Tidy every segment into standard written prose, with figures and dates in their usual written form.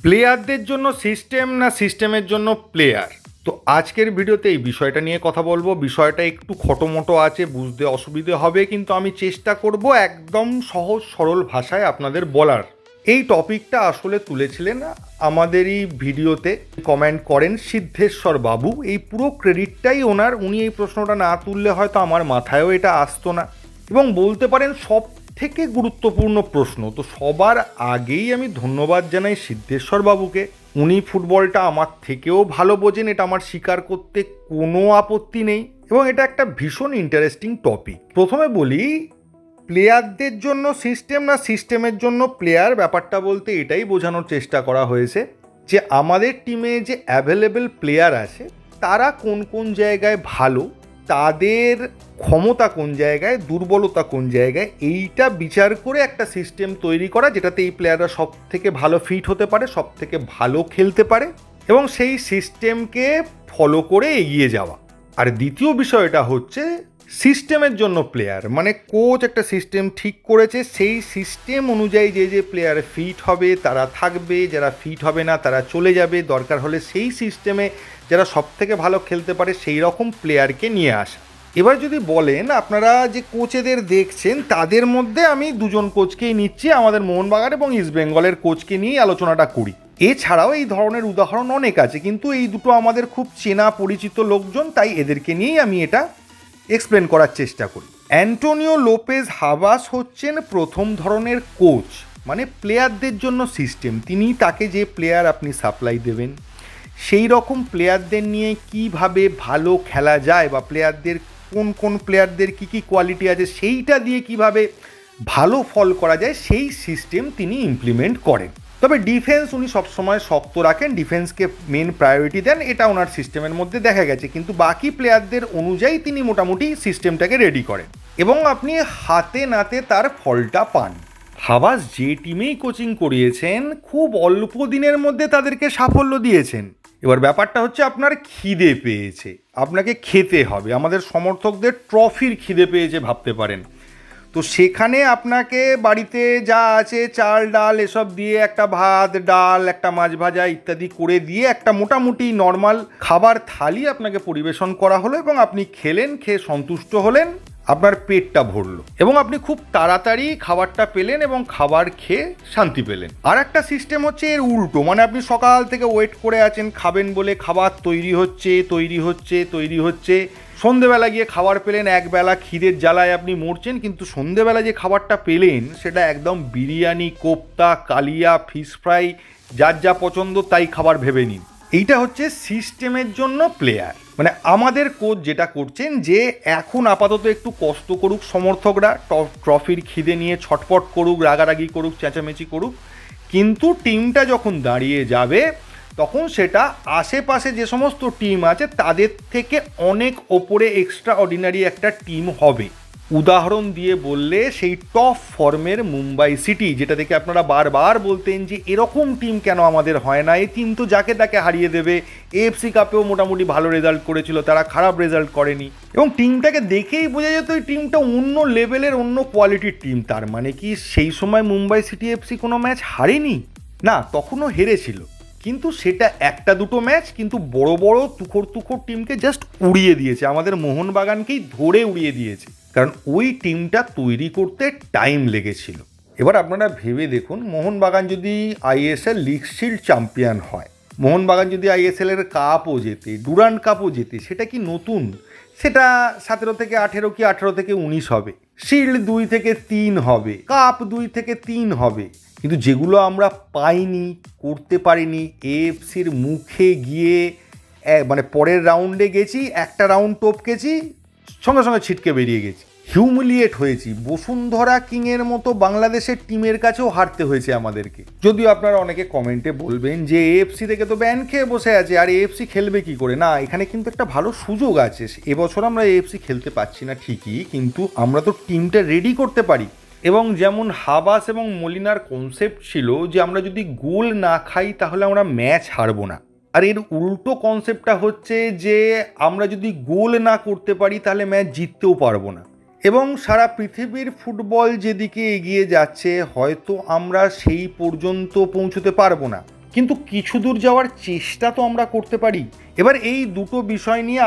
প্লেয়ারদের জন্য সিস্টেম না সিস্টেমের জন্য প্লেয়ার। তো আজকের ভিডিওতে এই বিষয়টা নিয়ে কথা বলবো। বিষয়টা একটু খটোমটো আছে, বুঝতে অসুবিধে হবে, কিন্তু আমি চেষ্টা করব একদম সহজ সরল ভাষায় আপনাদের বলার। এই টপিকটা আসলে তুলেছিলেন আমাদেরই ভিডিওতে, কমেন্ট করেন সিদ্ধেশ্বর বাবু। এই পুরো ক্রেডিটটাই ওনার। উনি এই প্রশ্নটা না তুললে হয়তো আমার মাথায়ও এটা আসতো না, এবং বলতে পারেন সব থেকে গুরুত্বপূর্ণ প্রশ্ন। তো সবার আগেই আমি ধন্যবাদ জানাই সিদ্ধেশ্বর বাবুকে। উনি ফুটবলটা আমার থেকেও ভালো বোঝেন, এটা আমার স্বীকার করতে কোনো আপত্তি নেই, এবং এটা একটা ভীষণ ইন্টারেস্টিং টপিক। প্রথমে বলি, প্লেয়ারদের জন্য সিস্টেম না সিস্টেমের জন্য প্লেয়ার, ব্যাপারটা বলতে এটাই বোঝানোর চেষ্টা করা হয়েছে যে আমাদের টিমে যে অ্যাভেলেবেল প্লেয়ার আছে তারা কোন কোন জায়গায় ভালো, তাদের ক্ষমতা কোন জায়গায়, দুর্বলতা কোন জায়গায়, এইটা বিচার করে একটা সিস্টেম তৈরি করা যেটাতে এই প্লেয়াররা সব থেকে ভালো ফিট হতে পারে, সব থেকে ভালো খেলতে পারে, এবং সেই সিস্টেমকে ফলো করে এগিয়ে যাওয়া। আর দ্বিতীয় বিষয়টা হচ্ছে সিস্টেমের জন্য প্লেয়ার, মানে কোচ একটা সিস্টেম ঠিক করেছে, সেই সিস্টেম অনুযায়ী যে যে প্লেয়ার ফিট হবে তারা থাকবে, যারা ফিট হবে না তারা চলে যাবে, দরকার হলে সেই সিস্টেমে যারা সব থেকে ভালো খেলতে পারে সেই রকম প্লেয়ারকে নিয়ে আসা। এবার যদি বলেন আপনারা যে কোচেদের দেখছেন তাদের মধ্যে আমি দুজন কোচকেই নিচ্ছি, আমাদের মোহনবাগান এবং ইস্টবেঙ্গলের কোচকে নিয়েই আলোচনাটা করি। এছাড়াও এই ধরনের উদাহরণ অনেক আছে, কিন্তু এই দুটো আমাদের খুব চেনা পরিচিত লোকজন, তাই এদেরকে নিয়েই আমি এটা এক্সপ্লেন করার চেষ্টা করি। অ্যান্টোনিও লোপেজ হাবাস হচ্ছেন প্রথম ধরনের কোচ, মানে প্লেয়ারদের জন্য সিস্টেম। তিনি তাকে যে প্লেয়ার আপনি সাপ্লাই দেবেন সেই রকম প্লেয়ারদের নিয়ে কিভাবে ভালো খেলা যায়, বা প্লেয়ারদের কোন কোন প্লেয়ারদের কী কী কোয়ালিটি আছে সেইটা দিয়ে কিভাবে ভালো ফল করা যায় সেই সিস্টেম তিনি ইমপ্লিমেন্ট করেন। তবে ডিফেন্স উনি সবসময় শক্ত রাখেন, ডিফেন্সকে মেন প্রায়োরিটি দেন, এটা ওনার সিস্টেমের মধ্যে দেখা গেছে, কিন্তু বাকি প্লেয়ারদের অনুযায়ী তিনি মোটামুটি সিস্টেমটাকে রেডি করেন এবং আপনি হাতে নাতে তার ফলটা পান। হাবাস যে টিমেই কোচিং করিয়েছেন খুব অল্প দিনের মধ্যে তাদেরকে সাফল্য দিয়েছেন। এবার ব্যাপারটা হচ্ছে আপনার খিদে পেয়েছে, আপনাকে খেতে হবে। আমাদের সমর্থকদের ট্রফির খিদে পেয়েছে ভাবতে পারেন। তো সেখানে আপনাকে বাড়িতে যা আছে চাল ডাল এসব দিয়ে একটা ভাত ডাল একটা মাছ ভাজা ইত্যাদি করে দিয়ে একটা মোটামুটি নর্মাল খাবার থালি আপনাকে পরিবেশন করা হলো, এবং আপনি খেলেন, খেয়ে সন্তুষ্ট হলেন, আপনার পেটটা ভরলো এবং আপনি খুব তাড়াতাড়ি খাবারটা পেলেন এবং খাবার খেয়ে শান্তি পেলেন। আর একটা সিস্টেম হচ্ছে এর উল্টো, মানে আপনি সকাল থেকে ওয়েট করে আছেন খাবেন বলে, খাবার তৈরি হচ্ছে, সন্ধেবেলা গিয়ে খাবার পেলেন, একবেলা খিদের জ্বালায় আপনি মরছেন, কিন্তু সন্ধেবেলা যে খাবারটা পেলেন সেটা একদম বিরিয়ানি, কোপ্তা, কালিয়া, ফিশ ফ্রাই, যার যা পছন্দ তাই খাবার ভেবে নিন। এইটা হচ্ছে সিস্টেমের জন্য প্লেয়ার। মানে আমাদের কোচ যেটা করছেন যে এখন আপাতত একটু কষ্ট করুক সমর্থকরা, ট্রফির খিদে নিয়ে ছটপট করুক, রাগারাগি করুক, চেঁচামেচি করুক, কিন্তু টিমটা যখন দাঁড়িয়ে যাবে তখন সেটা আশেপাশে যে সমস্ত টিম আছে তাদের থেকে অনেক ওপরে এক্সট্রা অর্ডিনারি একটা টিম হবে। উদাহরণ দিয়ে বললে সেই টপ ফর্মের মুম্বাই সিটি, যেটা দেখে আপনারা বারবার বলতেন যে এরকম টিম কেন আমাদের হয় না, এই টিম তো যাকে তাকে হারিয়ে দেবে, এএফসি কাপেও মোটামুটি ভালো রেজাল্ট করেছিল, তারা খারাপ রেজাল্ট করেনি, এবং টিমটাকে দেখেই বোঝা যেত এই টিমটা অন্য লেভেলের, অন্য কোয়ালিটির টিম। তার মানে কি সেই সময় মুম্বাই সিটি এফসি কোনো ম্যাচ হারেনি? না, তখনও হেরেছিল, কিন্তু সেটা একটা দুটো ম্যাচ, কিন্তু বড় বড় তুখোর তুখোর টিমকে জাস্ট উড়িয়ে দিয়েছে, আমাদের মোহনবাগানকেই ধরে উড়িয়ে দিয়েছে, কারণ ওই টিমটা তৈরি করতে টাইম লেগেছিল। এবার আপনারা ভেবে দেখুন, মোহনবাগান যদি আইএসএল লিগ শিল্ড চ্যাম্পিয়ন হয়, মোহনবাগান যদি আইএসএল এর কাপও জেতে, ডুরান্ড কাপও জেতে, সেটা কি নতুন? সেটা 17 থেকে 18 কি 18 থেকে 19 হবে, শিল্ড 2 থেকে 3 হবে, কাপ 2 থেকে 3 হবে, কিন্তু যেগুলো আমরা পাইনি, করতে পারিনি, এএফসির মুখে গিয়ে মানে পরের রাউন্ডে গেছি, একটা রাউন্ড টপকেছি, সঙ্গে সঙ্গে ছিটকে বেরিয়ে গেছি, হিউমিলিয়েট হয়েছি, বসুন্ধরা কিংয়ের মতো বাংলাদেশের টিমের কাছেও হারতে হয়েছে আমাদেরকে। যদিও আপনারা অনেকে কমেন্টে বলবেন যে এএফসি থেকে তো ব্যান খেয়ে বসে আছে, আর এএফসি খেলবে কি করে? না, এখানে কিন্তু একটা ভালো সুযোগ আছে। এবছর আমরা এএফসি খেলতে পারছি না ঠিকই, কিন্তু আমরা তো টিমটা রেডি করতে পারি। এবং যেমন হাবাস এবং মলিনার কনসেপ্ট ছিল যে আমরা যদি গোল না খাই তাহলে আমরা ম্যাচ হারবো না, আর এর উল্টো কনসেপ্টটা হচ্ছে যে আমরা যদি গোল না করতে পারি তাহলে ম্যাচ জিততেও পারবো না। এবং সারা পৃথিবীর ফুটবল যেদিকে এগিয়ে যাচ্ছে হয়তো আমরা সেই পর্যন্ত পৌঁছতে পারবো না, কিন্তু কিছু দূর যাওয়ার চেষ্টা তো আমরা করতে পারি। এবার এই দুটো বিষয় নিয়ে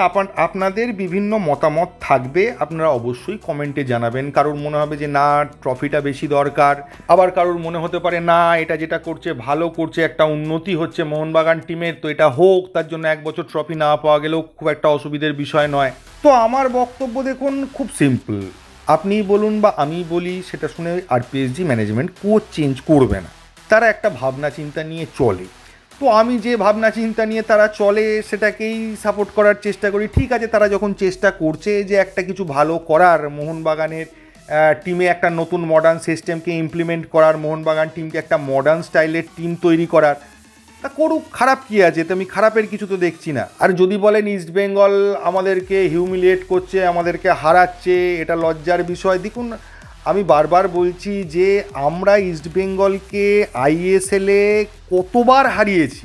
আপনাদের বিভিন্ন মতামত থাকবে, আপনারা অবশ্যই কমেন্টে জানাবেন। কারোর মনে হবে যে না ট্রফিটা বেশি দরকার, আবার কারোর মনে হতে পারে না এটা যেটা করছে ভালো করছে, একটা উন্নতি হচ্ছে মোহনবাগান টিমের, তো এটা হোক, তার জন্য 1 বছর ট্রফি না পাওয়া গেলেও খুব একটা অসুবিধের বিষয় নয়। তো আমার বক্তব্য দেখুন খুব সিম্পল, আপনি বলুন বা আমি বলি, সেটা শুনে আরপিএসজি ম্যানেজমেন্ট কোচ চেঞ্জ করবে না, তারা একটা ভাবনা চিন্তা নিয়ে চলে। তো আমি যে ভাবনা চিন্তা নিয়ে তারা চলে সেটাকেই সাপোর্ট করার চেষ্টা করি। ঠিক আছে, তারা যখন চেষ্টা করছে যে একটা কিছু ভালো করার, মোহনবাগানের টিমে একটা নতুন মডার্ন সিস্টেমকে ইমপ্লিমেন্ট করার, মোহনবাগান টিমকে একটা মডার্ন স্টাইলের টিম তৈরি করার, তা করুক, খারাপ কী আছে? তো আমি খারাপের কিছু তো দেখছি না। আর যদি বলেন ইস্টবেঙ্গল আমাদেরকে হিউমিলিয়েট করছে, আমাদেরকে হারাচ্ছে, এটা লজ্জার বিষয়, দেখুন আমি বারবার বলছি যে আমরা ইস্টবেঙ্গলকে আইএসএলে কতবার হারিয়েছি,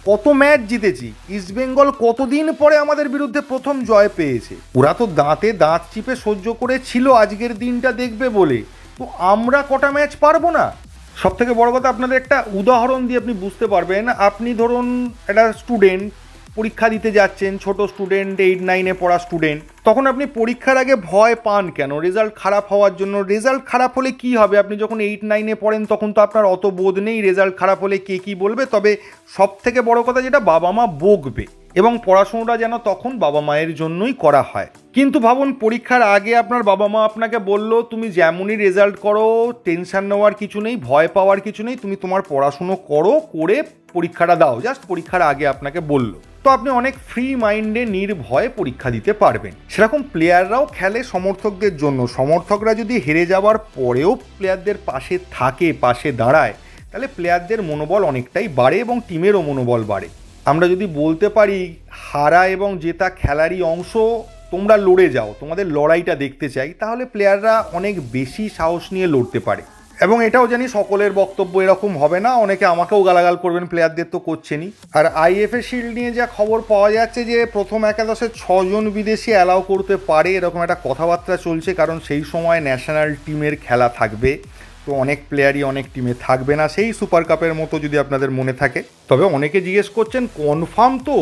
কত ম্যাচ জিতেছি, ইস্টবেঙ্গল কতদিন পরে আমাদের বিরুদ্ধে প্রথম জয় পেয়েছে। ওরা তো দাঁতে দাঁত চিপে সহ্য করেছিল আজকের দিনটা দেখবে বলে, তো আমরা কটা ম্যাচ পারবো না? সব থেকে বড় কথা, আপনাদের একটা উদাহরণ দিয়ে আপনি বুঝতে পারবেন। আপনি ধরুন একটা স্টুডেন্ট পরীক্ষা দিতে যাচ্ছেন, ছোট স্টুডেন্ট, 8-9-এ পড়া স্টুডেন্ট, তখন আপনি পরীক্ষার আগে ভয় পান কেন? রেজাল্ট খারাপ হওয়ার জন্য। রেজাল্ট খারাপ হলে কি হবে? আপনি যখন 8-9-এ পড়েন তখন তো আপনার অত বোধ নেই রেজাল্ট খারাপ হলে কে কী বলবে। তবে সব থেকে বড় কথা যেটা, বাবা মা বকবে, এবং পড়াশোনাটা যেন তখন বাবা মায়ের জন্যই করা হয়। কিন্তু ভাবুন, পরীক্ষার আগে আপনার বাবা মা আপনাকে বলল তুমি যেমনই রেজাল্ট করো, টেনশন নেওয়ার কিছু নেই, ভয় পাওয়ার কিছু নেই, তুমি তোমার পড়াশুনো করো, করে পরীক্ষাটা দাও, জাস্ট পরীক্ষার আগে আপনাকে বলল, তো আপনি অনেক ফ্রি মাইন্ডে নির্ভয়ে পরীক্ষা দিতে পারবেন। সেরকম প্লেয়াররাও খেলে সমর্থকদের জন্য। সমর্থকরা যদি হেরে যাওয়ার পরেও প্লেয়ারদের পাশে থাকে, পাশে দাঁড়ায়, তাহলে প্লেয়ারদের মনোবল অনেকটাই বাড়ে এবং টিমেরও মনোবল বাড়ে। আমরা যদি বলতে পারি হারা এবং জেতা খেলারই অংশ, তোমরা লড়ে যাও, তোমাদের লড়াইটা দেখতে চাই, তাহলে প্লেয়াররা অনেক বেশি সাহস নিয়ে লড়তে পারে। এবং এটাও জানি সকলের বক্তব্য এরকম হবে না, অনেকে আমাকেও গালাগাল করবেন, প্লেয়ারদের তো করছেনই। আর আইএফএ শিল্ড নিয়ে যা খবর পাওয়া যাচ্ছে যে প্রথম একাদশে 6 জন বিদেশি অ্যালাউ করতে পারে, এরকম একটা কথাবার্তা চলছে, কারণ সেই সময় ন্যাশনাল টিমের খেলা থাকবে। তো অনেক প্লেয়ারই অনেক টিমে থাকবে না, সেই সুপার কাপের মতো যদি আপনাদের মনে থাকে। তবে অনেকে জিজ্ঞেস করছেন কনফার্ম তো?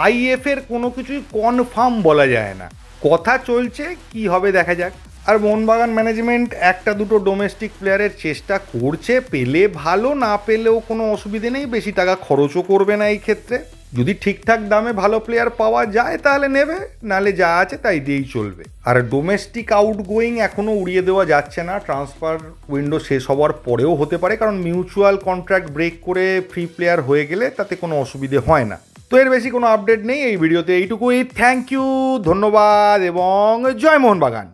আইএফের কোনো কিছুই কনফার্ম বলা যায় না, কথা চলছে, কি হবে দেখা যাক। আর মোহনবাগান ম্যানেজমেন্ট একটা দুটো ডোমেস্টিক প্লেয়ারের চেষ্টা করছে, পেলে ভালো, না পেলেও কোনো অসুবিধে নেই, বেশি টাকা খরচও করবে না এই ক্ষেত্রে। যদি ঠিকঠাক দামে ভালো প্লেয়ার পাওয়া যায় তাহলে নেবে, নালে যা আছে তাই দিয়েই চলবে। আর ডোমেস্টিক আউটগোয়িং এখনও উড়িয়ে দেওয়া যাচ্ছে না, ট্রান্সফার উইন্ডো শেষ হওয়ার পরেও হতে পারে, কারণ মিউচুয়াল কন্ট্রাক্ট ব্রেক করে ফ্রি প্লেয়ার হয়ে গেলে তাতে কোনো অসুবিধে হয় না। তো এর বেশি কোনো আপডেট নেই এই ভিডিওতে, এইটুকুই। থ্যাংক ইউ, ধন্যবাদ এবং জয় মোহনবাগান।